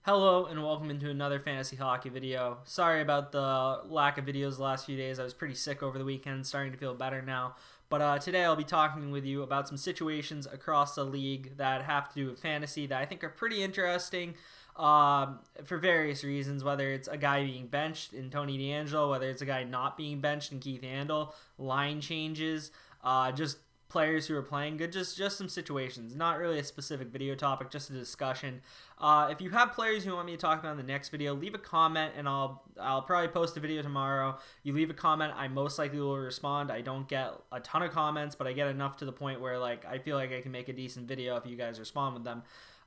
Hello and welcome into another fantasy hockey video. Sorry about the lack of videos the last few days. I was pretty sick over the weekend, starting to feel better now. But today I'll be talking with you about some situations across the league that have to do with fantasy that I think are pretty interesting for various reasons, whether it's a guy being benched in Tony DeAngelo, whether it's a guy not being benched in Keith Yandle, line changes, just players who are playing good, just some situations, not really a specific video topic, just a discussion. If you have players you want me to talk about in the next video, leave a comment and I'll probably post a video tomorrow. You leave a comment, I most likely will respond. I don't get a ton of comments, but I get enough to the point where I feel like I can make a decent video if you guys respond with them.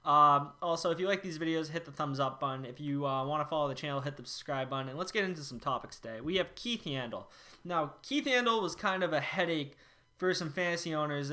Also, if you like these videos, hit the thumbs up button. If you want to follow the channel, hit the subscribe button. And let's get into some topics today. We have Keith Yandle. Now, Keith Yandle was kind of a headache for some fantasy owners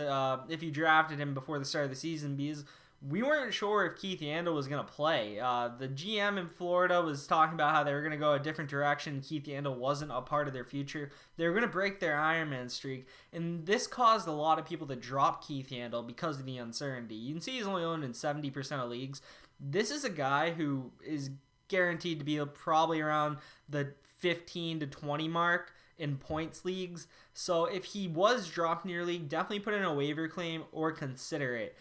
if you drafted him before the start of the season, because we weren't sure if Keith Yandle was going to play. The GM in Florida was talking about how they were going to go a different direction. Keith Yandle wasn't a part of their future. They were going to break their Ironman streak, and this caused a lot of people to drop Keith Yandle because of the uncertainty. You can see he's only owned in 70% of leagues. This is a guy who is guaranteed to be probably around the 15 to 20 mark in points leagues. So if he was dropped in your league, definitely put in a waiver claim or consider it.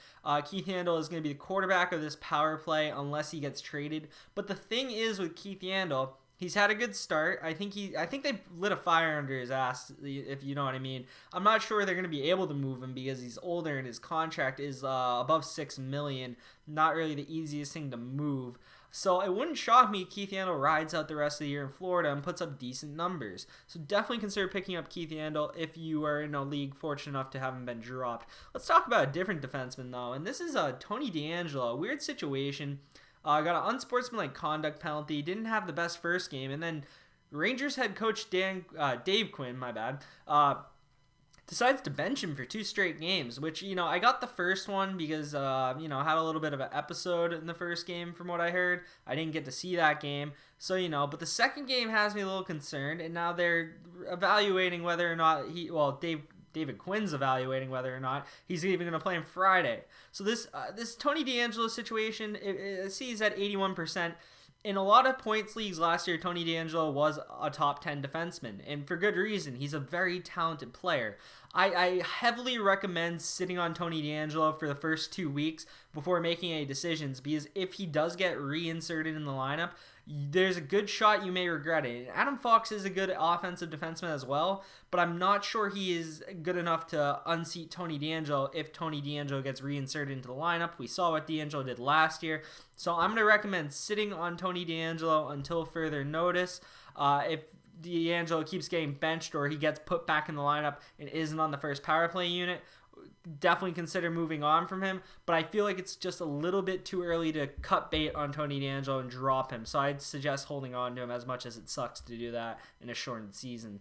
Keith Yandle is going to be the quarterback of this power play unless he gets traded. But the thing is with Keith Yandle, he's had a good start. I think they lit a fire under his ass, if you know what I mean. I'm not sure they're going to be able to move him because he's older and his contract is above $6 million. Not really the easiest thing to move. So it wouldn't shock me if Keith Yandle rides out the rest of the year in Florida and puts up decent numbers. So definitely consider picking up Keith Yandle if you are in a league fortunate enough to have him been dropped. Let's talk about a different defenseman though, and this is Tony DeAngelo. A weird situation. Got an unsportsmanlike conduct penalty. Didn't have the best first game, and then Rangers head coach Dave Quinn, decides to bench him for 2 straight games, which, I got the first one because, I had a little bit of an episode in the first game from what I heard. I didn't get to see that game. So, but the second game has me a little concerned, and now they're evaluating whether or not David Quinn's evaluating whether or not he's even going to play on Friday. So this Tony DeAngelo situation, it sees at 81%. In a lot of points leagues last year, Tony DeAngelo was a top 10 defenseman, and for good reason. He's a very talented player. I heavily recommend sitting on Tony DeAngelo for the first 2 weeks before making any decisions, because if he does get reinserted in the lineup, there's a good shot you may regret it. Adam Fox is a good offensive defenseman as well, but I'm not sure he is good enough to unseat Tony DeAngelo if Tony DeAngelo gets reinserted into the lineup. We saw what DeAngelo did last year, so I'm going to recommend sitting on Tony DeAngelo until further notice. If DeAngelo keeps getting benched or he gets put back in the lineup and isn't on the first power play unit, definitely consider moving on from him, but I feel like it's just a little bit too early to cut bait on Tony DeAngelo and drop him, so I'd suggest holding on to him as much as it sucks to do that in a shortened season.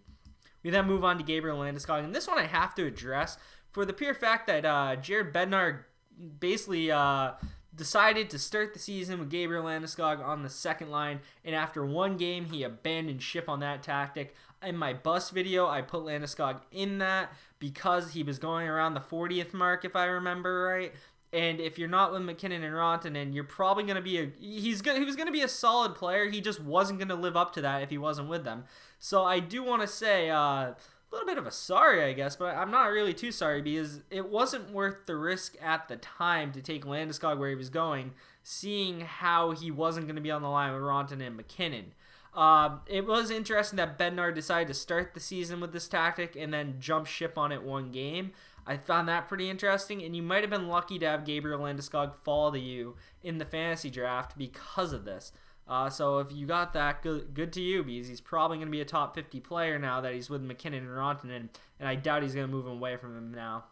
We then move on to Gabriel Landeskog, and this one I have to address for the pure fact that Jared Bednar basically decided to start the season with Gabriel Landeskog on the second line, and after one game, he abandoned ship on that tactic. In my bust video, I put Landeskog in that because he was going around the 40th mark, if I remember right. And if you're not with McKinnon and Rantanen, you're probably going to be he was going to be a solid player. He just wasn't going to live up to that if he wasn't with them. So I do want to say a little bit of a sorry, I guess, but I'm not really too sorry because it wasn't worth the risk at the time to take Landeskog where he was going, seeing how he wasn't going to be on the line with Rantanen and McKinnon. It was interesting that Bednar decided to start the season with this tactic and then jump ship on it one game. I found that pretty interesting, and you might have been lucky to have Gabriel Landeskog fall to you in the fantasy draft because of this. So if you got that, good to you, because he's probably going to be a top 50 player now that he's with McKinnon and Rantanen, and I doubt he's going to move away from him now.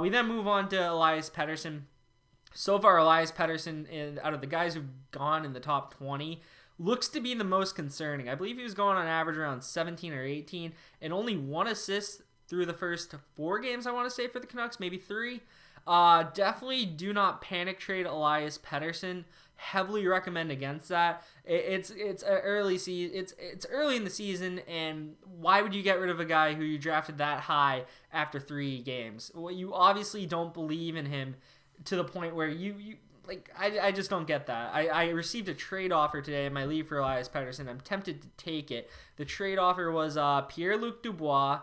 We then move on to Elias Petterson. So far, Elias Petterson, out of the guys who've gone in the top 20, looks to be the most concerning. I believe he was going on average around 17 or 18, and only 1 assist through the first 4 games, I want to say, for the Canucks, maybe 3. Definitely do not panic trade Elias Petterson. Heavily recommend against that. It's early in the season, and why would you get rid of a guy who you drafted that high after 3 games? Well, you obviously don't believe in him to the point where you like, I just don't get that. I received a trade offer today in my league for Elias Petterson. I'm tempted to take it. The trade offer was Pierre-Luc Dubois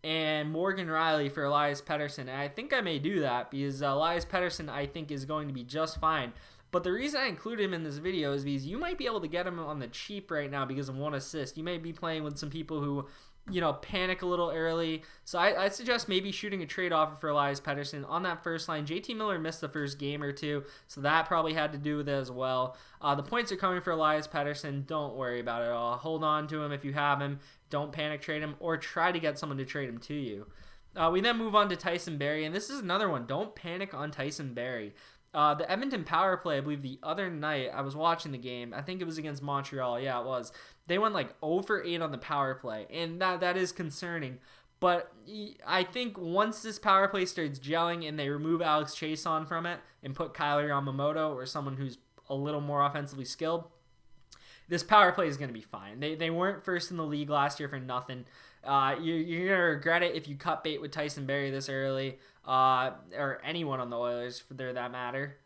and Morgan Riley for Elias Petterson. And I think I may do that because Elias Petterson, I think, is going to be just fine. But the reason I include him in this video is because you might be able to get him on the cheap right now because of 1 assist. You may be playing with some people who, panic a little early. So I suggest maybe shooting a trade offer for Elias Petterson on that first line. JT Miller missed the first game or two, so that probably had to do with it as well. The points are coming for Elias Petterson. Don't worry about it at all. Hold on to him if you have him. Don't panic trade him, or try to get someone to trade him to you. We then move on to Tyson Barrie, and this is another one. Don't panic on Tyson Barrie. The Edmonton power play, I believe the other night, I was watching the game. I think it was against Montreal. Yeah, it was. They went like 0 for 8 on the power play, and that is concerning. But I think once this power play starts gelling and they remove Alex Chiasson from it and put Kyler Yamamoto or someone who's a little more offensively skilled, this power play is going to be fine. They weren't first in the league last year for nothing. You're going to regret it if you cut bait with Tyson Barrie this early, or anyone on the Oilers for that matter.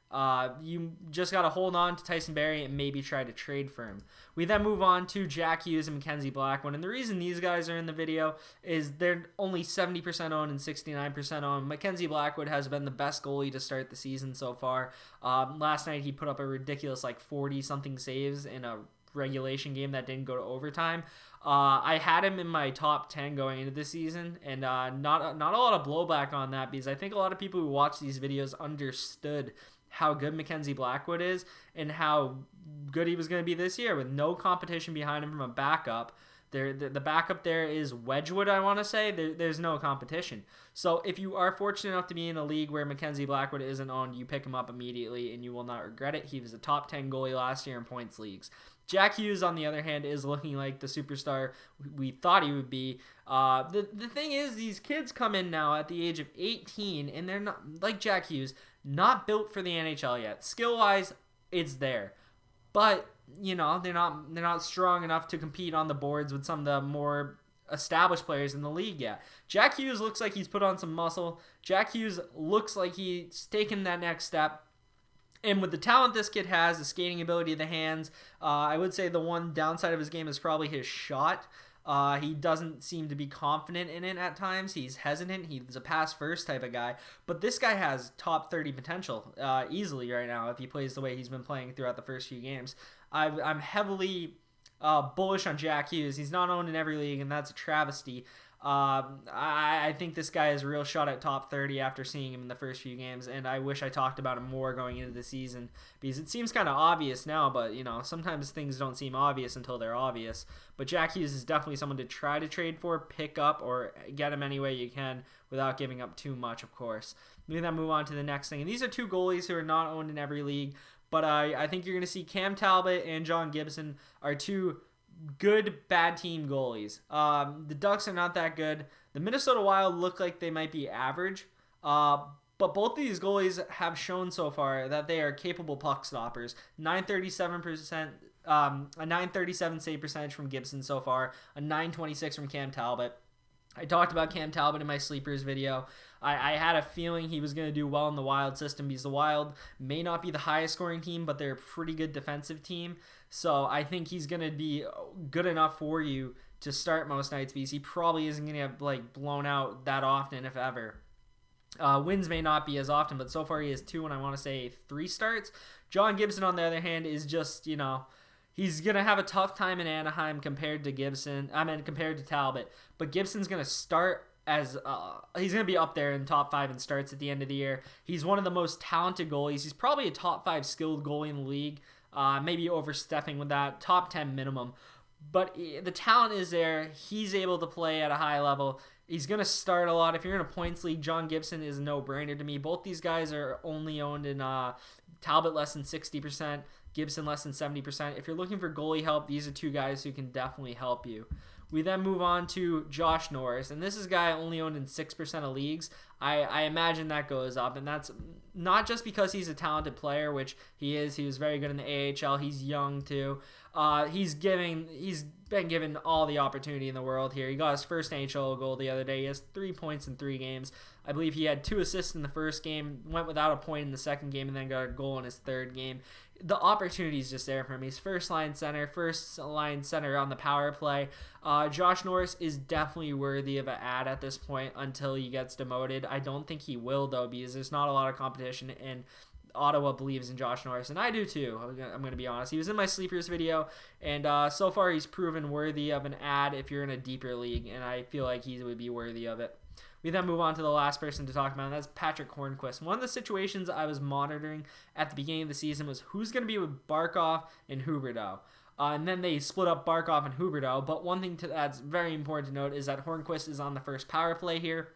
You just got to hold on to Tyson Barrie and maybe try to trade for him. We then move on to Jack Hughes and Mackenzie Blackwood. And the reason these guys are in the video is they're only 70% owned and 69% owned. Mackenzie Blackwood has been the best goalie to start the season so far. Last night he put up a ridiculous 40-something saves in a regulation game that didn't go to overtime. I had him in my top 10 going into this season, and not a lot of blowback on that because I think a lot of people who watch these videos understood how good Mackenzie Blackwood is and how good he was going to be this year with no competition behind him from a backup. The backup there is Wedgwood, I want to say. There's no competition. So if you are fortunate enough to be in a league where Mackenzie Blackwood isn't owned, you pick him up immediately and you will not regret it. He was a top 10 goalie last year in points leagues. Jack Hughes, on the other hand, is looking like the superstar we thought he would be. The thing is, these kids come in now at the age of 18, and they're not, like Jack Hughes, not built for the NHL yet. Skill-wise, it's there. But, they're not strong enough to compete on the boards with some of the more established players in the league yet. Jack Hughes looks like he's put on some muscle. Jack Hughes looks like he's taken that next step. And with the talent this kid has, the skating ability, the hands, I would say the one downside of his game is probably his shot. He doesn't seem to be confident in it at times. He's hesitant. He's a pass-first type of guy. But this guy has top 30 potential easily right now if he plays the way he's been playing throughout the first few games. I'm heavily bullish on Jack Hughes. He's not owned in every league, and that's a travesty. I think this guy has a real shot at top 30 after seeing him in the first few games, and I wish I talked about him more going into the season because it seems kind of obvious now, but sometimes things don't seem obvious until they're obvious. But Jack Hughes is definitely someone to try to trade for, pick up, or get him any way you can without giving up too much, of course. We then move on to the next thing, and these are two goalies who are not owned in every league, but I think you're going to see Cam Talbot and John Gibson are two good bad team goalies. The Ducks are not that good. The Minnesota Wild look like they might be average, but both of these goalies have shown so far that they are capable puck stoppers. 937%, a 937 save percentage from Gibson so far, a 926 from Cam Talbot. I talked about Cam Talbot in my sleepers video. I had a feeling he was going to do well in the Wild system because the Wild may not be the highest scoring team, but they're a pretty good defensive team. So I think he's going to be good enough for you to start most nights because he probably isn't going to get blown out that often, if ever. Wins may not be as often, but so far he has 2 and I want to say 3 starts. John Gibson, on the other hand, is just, he's going to have a tough time in Anaheim compared to Talbot. But Gibson's going to start as he's going to be up there in top 5 in starts at the end of the year. He's one of the most talented goalies. He's probably a top 5 skilled goalie in the league. Maybe overstepping with that, top 10 minimum. But the talent is there. He's able to play at a high level. He's going to start a lot. If you're in a points league, John Gibson is a no-brainer to me. Both these guys are only owned in Talbot less than 60%, Gibson less than 70%. If you're looking for goalie help, these are two guys who can definitely help you. We then move on to Josh Norris, and this is a guy only owned in 6% of leagues. I imagine that goes up, and that's not just because he's a talented player, which he is. He was very good in the AHL. He's young too. He's been given all the opportunity in the world here. He got his first NHL goal the other day. He has 3 points in 3 games. I believe he had 2 assists in the first game, went without a point in the second game, and then got a goal in his third game. The opportunity is just there for him. He's first line center on the power play. Josh Norris is definitely worthy of an ad at this point until he gets demoted. I don't think he will, though, because there's not a lot of competition, and Ottawa believes in Josh Norris, and I do too. I'm going to be honest. He was in my sleepers video, and so far he's proven worthy of an ad if you're in a deeper league, and I feel like he would be worthy of it. We then move on to the last person to talk about, and that's Patrick Hornqvist. One of the situations I was monitoring at the beginning of the season was who's going to be with Barkov and Huberdeau. And then they split up Barkov and Huberdeau, but one thing that's very important to note is that Hornqvist is on the first power play here,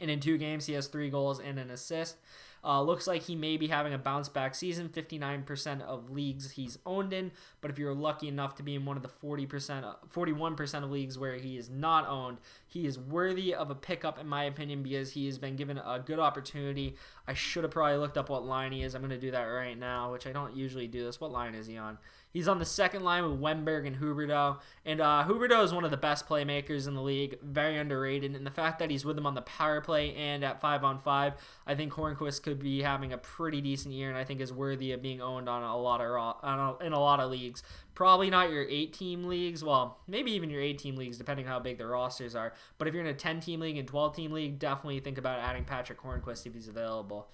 and in 2 games he has 3 goals and an assist. Looks like he may be having a bounce-back season, 59% of leagues he's owned in, but if you're lucky enough to be in one of the 41% of leagues where he is not owned, he is worthy of a pickup in my opinion because he has been given a good opportunity. I should have probably looked up what line he is. I'm going to do that right now, which I don't usually do this. What line is he on? He's on the second line with Wennberg and Huberdeau. And Huberdeau is one of the best playmakers in the league, very underrated. And the fact that he's with him on the power play and at 5-on-5, I think Hornqvist could be having a pretty decent year, and I think is worthy of being owned on in a lot of leagues. Probably not your 8-team leagues. Well, maybe even your 8-team leagues, depending how big the rosters are. But if you're in a 10-team league and 12-team league, definitely think about adding Patrick Hornqvist if he's available.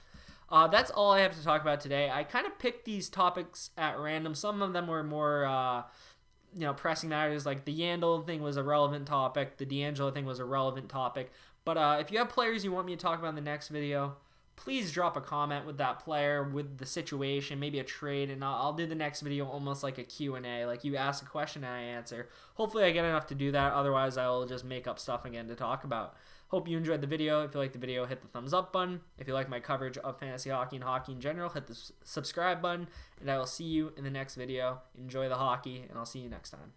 That's all I have to talk about today. I kind of picked these topics at random. Some of them were more, pressing matters. Like the Yandle thing was a relevant topic. The DeAngelo thing was a relevant topic. But if you have players you want me to talk about in the next video, please drop a comment with that player, with the situation, maybe a trade, and I'll do the next video almost like a Q&A. Like you ask a question and I answer. Hopefully I get enough to do that. Otherwise, I will just make up stuff again to talk about. Hope you enjoyed the video. If you like the video, hit the thumbs up button. If you like my coverage of fantasy hockey and hockey in general, hit the subscribe button. And I will see you in the next video. Enjoy the hockey, and I'll see you next time.